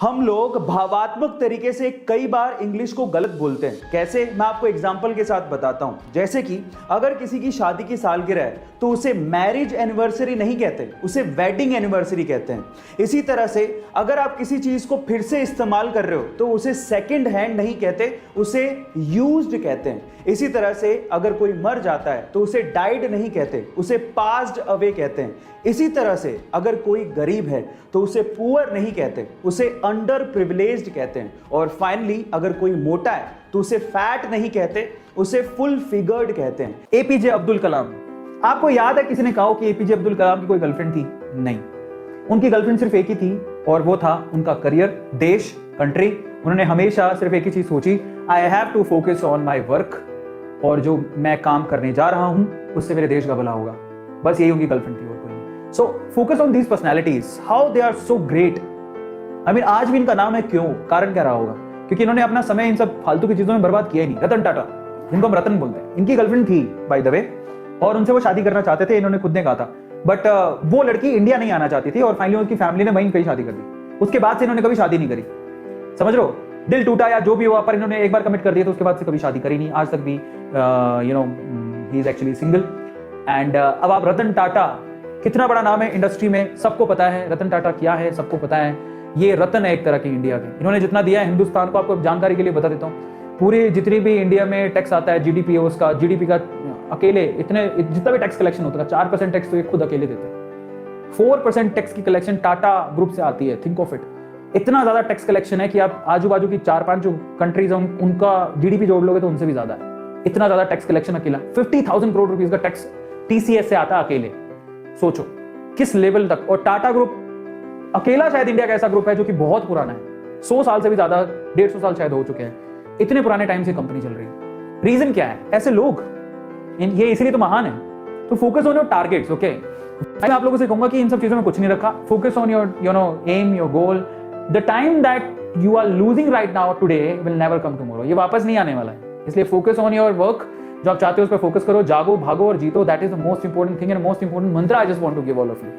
हम लोग भावात्मक तरीके से कई बार इंग्लिश को गलत बोलते हैं। कैसे? मैं आपको एग्जांपल के साथ बताता हूं। जैसे कि अगर किसी की शादी की सालगिरह है तो उसे मैरिज एनिवर्सरी नहीं कहते, उसे वेडिंग एनिवर्सरी कहते हैं। इसी तरह से अगर आप किसी चीज को फिर से इस्तेमाल कर रहे हो तो उसे सेकंड हैंड नहीं कहते, उसे यूज्ड कहते हैं। इसी तरह से अगर कोई मर जाता है तो उसे डाइड नहीं कहते, उसे पास्ड अवे कहते हैं। इसी तरह से अगर कोई गरीब है तो उसे पुअर नहीं कहते, उसे अंडर प्रिविलेज्ड कहते हैं। और फाइनली अगर कोई मोटा है तो उसे फैट नहीं कहते, उसे फुल फिगर्ड कहते हैं। एपीजे अब्दुल कलाम, आपको याद है किसी ने कहा कि एपीजे अब्दुल कलाम की कोई गर्लफ्रेंड थी? नहीं, उनकी गर्लफ्रेंड सिर्फ एक ही थी और वो था उनका करियर, देश, कंट्री। उन्होंने हमेशा सिर्फ एक ही चीज सोची, I have to focus on my work, और जो मैं काम करने जा रहा हूं उससे मेरे देश का भला होगा। बस यही उनकी गर्लफ्रेंड थी और कोई नहीं। So focus on these personalities, how they are so great. I mean आज भी इनका नाम है, क्यों? कारण क्या रहा होगा? क्योंकि इन्होंने अपना समय इन सब फालतू की चीजों में बर्बाद किया ही नहीं। रतन टाटा, जिनको हम रतन बोलते हैं, इनकी गर्लफ्रेंड थी बाय द वे, और उनसे वो शादी करना चाहते थे, इन्होंने खुद ने कहा था। बट वो लड़की इंडिया नहीं आना चाहती थी और फाइनली उनकी फैमिली ने वहीं कहीं शादी कर दी। उसके बाद से इन्होंने कभी शादी नहीं करी। समझ लो, दिल टूटा या जो भी हुआ, पर इन्होंने एक बार कमिट कर दिया तो उसके बाद से कभी शादी करी नहीं आज तक भी। He is actually single. And अब आप रतन टाटा, कितना बड़ा नाम है इंडस्ट्री में, सबको पता है रतन टाटा क्या है, सबको पता है। ये रतन है एक तरह की इंडिया के। इन्होंने जितना दिया है हिंदुस्तान को, आपको जानकारी के लिए बता देता हूँ, पूरी जितनी भी इंडिया में टैक्स आता है, जीडीपी है उसका, जीडीपी का अकेले इतने जितना भी टैक्स कलेक्शन होता है 4% टैक्स तो ये खुद अकेले देते हैं। 4% टैक्स की कलेक्शन टाटा ग्रुप से आती है। थिंक ऑफ इट, इतना ज्यादा टैक्स कलेक्शन है कि आप आजू बाजू की 4-5 जो कंट्रीज हैं उनका जीडीपी जोड़ लोगे तो उनसे भी ज्यादा है। इतना ज्यादा टैक्स कलेक्शन अकेला 50,000 करोड़ रुपीस का टैक्स टीसीएस से आता है अकेले। सोचो किस लेवल तक। और टाटा ग्रुप अकेला शायद इंडिया का ऐसा ग्रुप है जो कि बहुत पुराना है, 100 साल से भी ज्यादा, 150 साल शायद हो चुके हैं। इतने पुराने टाइम से कंपनी चल रही है। रीजन क्या है? ऐसे लोग, ये इसलिए तो महान है। तो focus on your targets. Okay, मैं आप लोगों से कहूंगा कि इन सब चीजों में कुछ नहीं रखा। Focus on your aim, your goal. The time that you are losing right now today will never come tomorrow. ये वापस नहीं आने वाला है। इसलिए फोकस ऑन योर वर्क, जो आप चाहते हो उस पर फोकस करो, जागो, भागो और जीतो। That is the most important thing and most important mantra I just want to give all of you.